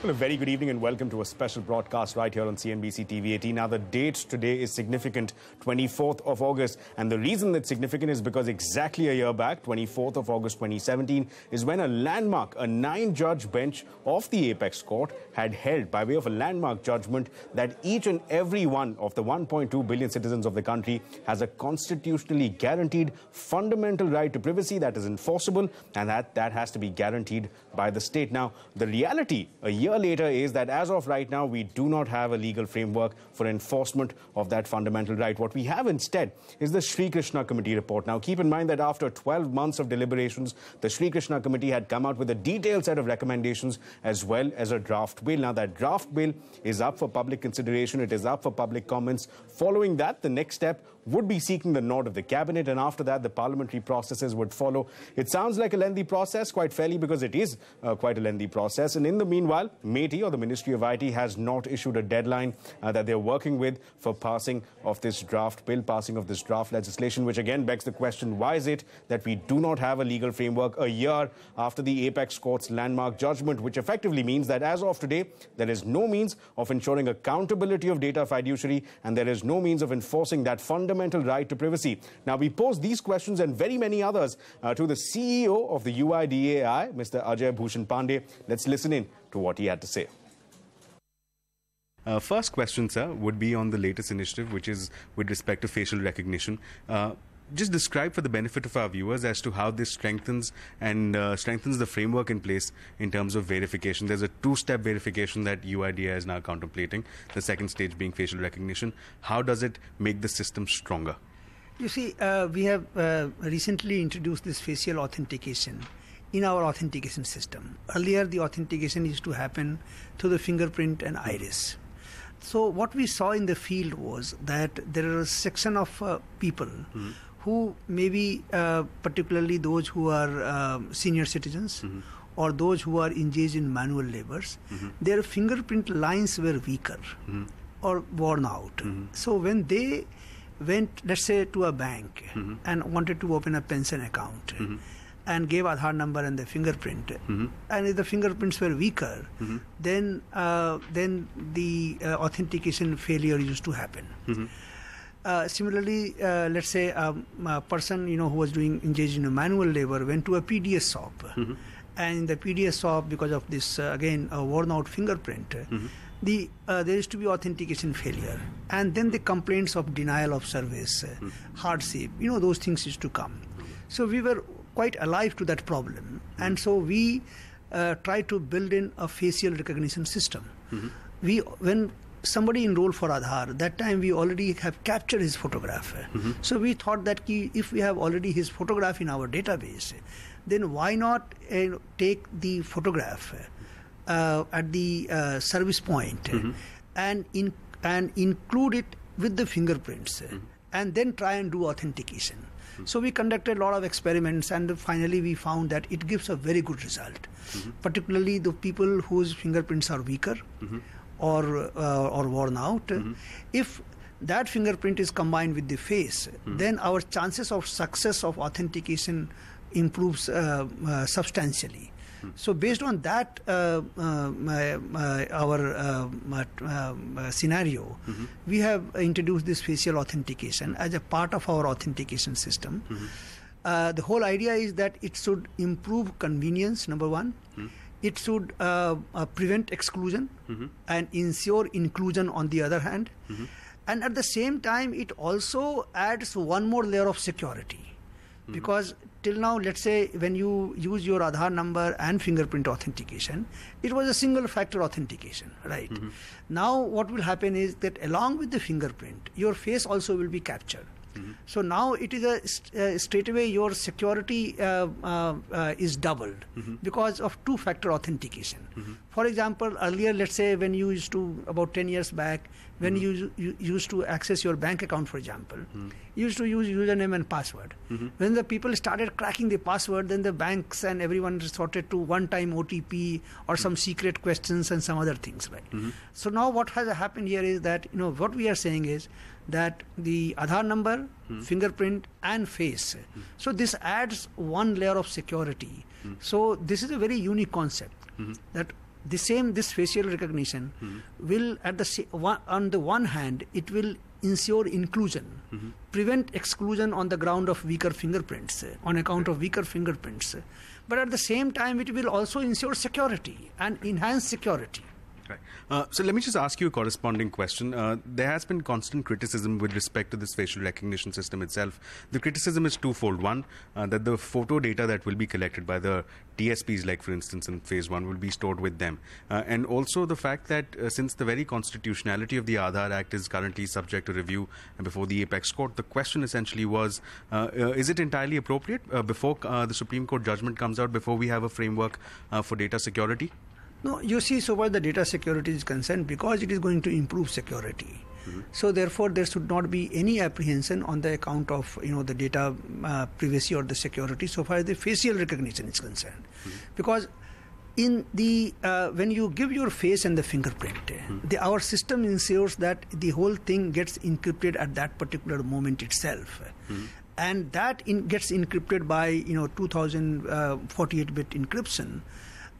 Well, a very good evening and welcome to a special broadcast right here on CNBC TV 18. Now, the date today is significant, 24th of August. And the reason it's significant is because exactly a year back, 24th of August 2017, is when a landmark, a 9-judge bench of the Apex Court had held by way of a landmark judgment that each and every one of the 1.2 billion citizens of the country has a constitutionally guaranteed fundamental right to privacy that is enforceable, and that has to be guaranteed by the state. Now, the reality a year later is that as of right now, we do not have a legal framework for enforcement of that fundamental right. What we have instead is the Sri Krishna Committee report. Now, keep in mind that after 12 months of deliberations, the Sri Krishna Committee had come out with a detailed set of recommendations as well as a draft bill. Now, that draft bill is up for public consideration. It is up for public comments. Following that, the next step would be seeking the nod of the cabinet, and after that, the parliamentary processes would follow. It sounds like a lengthy process, quite fairly, because it is quite a lengthy process. And in the meanwhile, MeitY, or the Ministry of IT, has not issued a deadline that they're working with for passing of this draft bill, passing of this draft legislation, which again begs the question, why is it that we do not have a legal framework a year after the Apex Court's landmark judgment, which effectively means that as of today, there is no means of ensuring accountability of data fiduciary, and there is no means of enforcing that fundamental right to privacy. Now, we pose these questions and very many others to the CEO of the Uidai, Mr. Ajay Bhushan Pandey. Let's listen in to what he had to say. First question, sir, would be on the latest initiative, which is with respect to facial recognition. Just describe for the benefit of our viewers as to how this strengthens the framework in place in terms of verification. There's a 2-step verification that UIDAI is now contemplating, the second stage being facial recognition. How does it make the system stronger? You see, we have recently introduced this facial authentication in our authentication system. Earlier, the authentication used to happen through the fingerprint and iris. So what we saw in the field was that there are a section of people who maybe particularly those who are senior citizens or those who are engaged in manual labors, their fingerprint lines were weaker or worn out. So when they went, let's say, to a bank and wanted to open a pension account and gave Aadhaar number and the fingerprint, and if the fingerprints were weaker, then the authentication failure used to happen. Similarly, let's say a person who was engaged in a manual labor went to a PDS shop, and in the PDS shop, because of this again a worn out fingerprint, there used to be authentication failure, and then the complaints of denial of service, hardship, those things used to come. So we were quite alive to that problem, and so we tried to build in a facial recognition system. When somebody enrolled for Aadhaar, that time we already have captured his photograph. So we thought that if we have already his photograph in our database, then why not take the photograph at the service point and include it with the fingerprints and then try and do authentication. So we conducted a lot of experiments, and finally we found that it gives a very good result, particularly the people whose fingerprints are weaker or worn out. If that fingerprint is combined with the face, then our chances of success of authentication improves substantially. So based on that, our scenario, we have introduced this facial authentication as a part of our authentication system. The whole idea is that it should improve convenience, number one. It should prevent exclusion and ensure inclusion on the other hand. And at the same time, it also adds one more layer of security. Because till now, let's say when you use your Aadhaar number and fingerprint authentication, it was a single factor authentication, right? Now what will happen is that along with the fingerprint, your face also will be captured. So now it is straight away your security is doubled because of 2-factor authentication. For example, earlier, let's say when you used to, about 10 years back, when you used to access your bank account, for example, you used to use username and password. When the people started cracking the password, then the banks and everyone resorted to one-time OTP or some secret questions and some other things, right? So now what has happened here is that, what we are saying is that the Aadhaar number, fingerprint and face. So this adds one layer of security. So this is a very unique concept that this facial recognition will on the one hand, it will ensure inclusion, prevent exclusion on the ground of weaker fingerprints, on account of weaker fingerprints. But at the same time, it will also ensure security and enhance security. Right. So let me just ask you a corresponding question. There has been constant criticism with respect to this facial recognition system itself. The criticism is twofold. One, that the photo data that will be collected by the TSPs, like for instance in phase 1, will be stored with them. And also the fact that since the very constitutionality of the Aadhaar Act is currently subject to review before the Apex Court, the question essentially was, is it entirely appropriate before the Supreme Court judgment comes out, before we have a framework for data security? No, you see, so far the data security is concerned, because it is going to improve security. So therefore, there should not be any apprehension on the account of the data privacy or the security, so far as the facial recognition is concerned. Because in the when you give your face and the fingerprint, our system ensures that the whole thing gets encrypted at that particular moment itself. And that gets encrypted by 2048-bit encryption.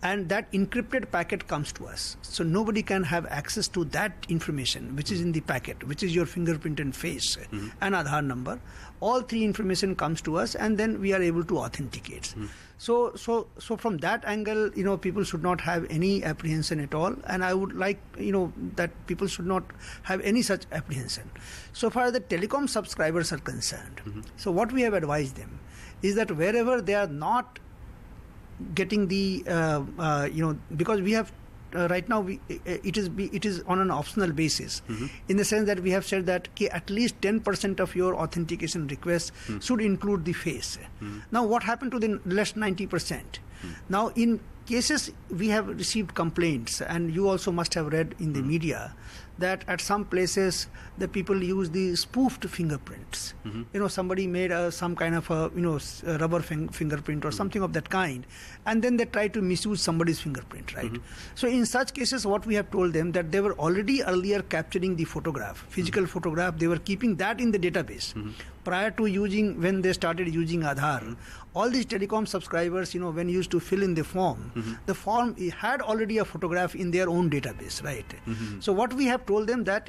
And that encrypted packet comes to us. So nobody can have access to that information which is in the packet, which is your fingerprint and face and Aadhaar number. All three information comes to us, and then we are able to authenticate. So from that angle, people should not have any apprehension at all. And I would like, that people should not have any such apprehension. So far as the telecom subscribers are concerned, so what we have advised them is that wherever they are not getting the because we have right now it is on an optional basis, in the sense that we have said that at least 10% of your authentication requests should include the face. Now what happened to the less 90%? Now in cases we have received complaints, and you also must have read in the media, that at some places the people use the spoofed fingerprints. Somebody made some kind of a rubber fingerprint or something of that kind, and then they try to misuse somebody's fingerprint, right? So in such cases, what we have told them, that they were already earlier capturing the photograph, physical photograph, they were keeping that in the database. Prior to when they started using Aadhaar, all these telecom subscribers, when used to fill in the form, the form had already a photograph in their own database, right? So what we have told them that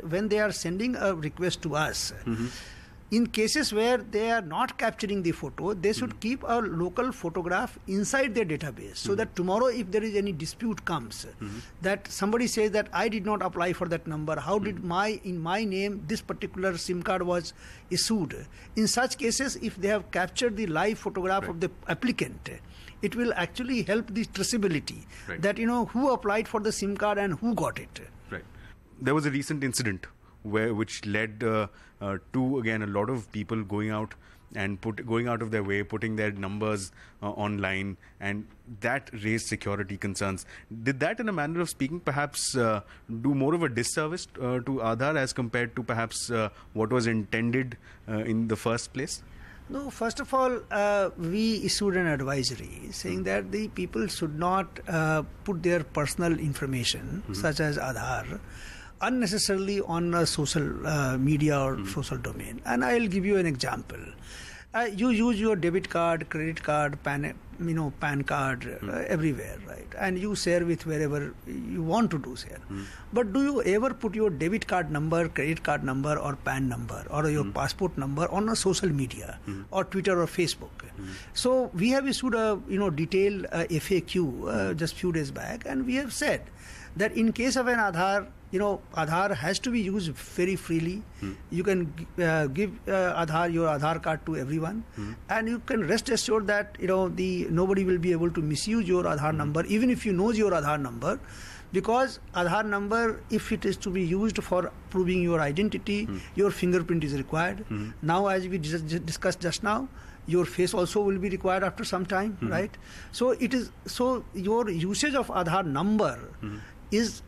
when they are sending a request to us, in cases where they are not capturing the photo, they should keep a local photograph inside their database, so that tomorrow if there is any dispute comes, that somebody says that I did not apply for that number, how did in my name this particular SIM card was issued? In such cases, if they have captured the live photograph of the applicant, it will actually help the traceability, that who applied for the SIM card and who got it. Right. There was a recent incident which led to, again, a lot of people going out of their way, putting their numbers online, and that raised security concerns. Did that, in a manner of speaking, perhaps do more of a disservice to Aadhaar as compared to perhaps what was intended in the first place? No, first of all, we issued an advisory saying that the people should not put their personal information, such as Aadhaar, unnecessarily on a social media or social domain. And I'll give you an example. You use your debit card, credit card, PAN card everywhere, right? And you share with wherever you want to do share. But do you ever put your debit card number, credit card number, or PAN number, or your passport number on a social media, or Twitter or Facebook? So we have issued a detailed FAQ just few days back, and we have said that in case of an Aadhaar, Aadhaar has to be used very freely. You can give your Aadhaar card to everyone, and you can rest assured that nobody will be able to misuse your Aadhaar number, even if you know your Aadhaar number, because Aadhaar number, if it is to be used for proving your identity, your fingerprint is required. Now, as we discussed just now, your face also will be required after some time, right? So your usage of Aadhaar number is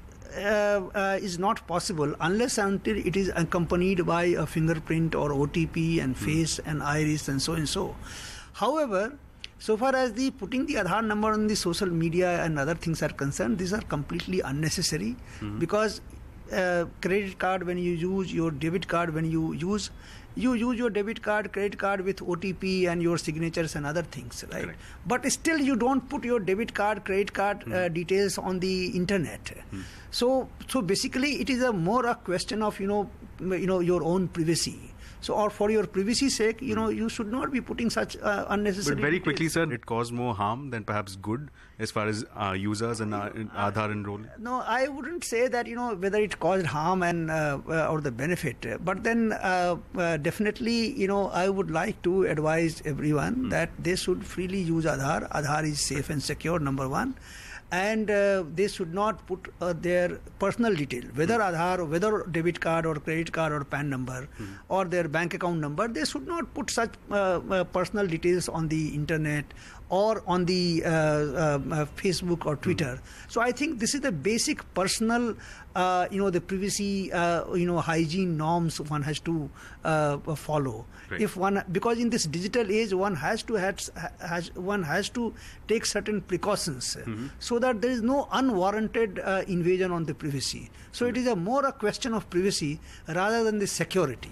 not possible unless until it is accompanied by a fingerprint or OTP and face and iris and so and so. However, so far as the putting the Aadhaar number on the social media and other things are concerned, these are completely unnecessary, because credit card when you use, your debit card when you use, You use your debit card, credit card with OTP and your signatures and other things, right? Correct. But still you don't put your debit card, credit card details on the internet. So basically it is more a question of, your own privacy. So, or for your privacy's sake, you should not be putting such unnecessary. But very quickly, details. sir, it caused more harm than perhaps good as far as users and Aadhaar enrolling. No, I wouldn't say that whether it caused harm and or the benefit. But then definitely, I would like to advise everyone that they should freely use Aadhaar. Aadhaar is safe and secure, number one. And they should not put their personal detail, whether Aadhaar, or whether debit card or credit card or PAN number or their bank account number. They should not put such personal details on the internet or on the Facebook or Twitter. So I think this is the basic personal, the privacy, hygiene norms one has to follow. Right. If one, because in this digital age, one has to take certain precautions so that there is no unwarranted invasion on the privacy. So it is more a question of privacy rather than the security.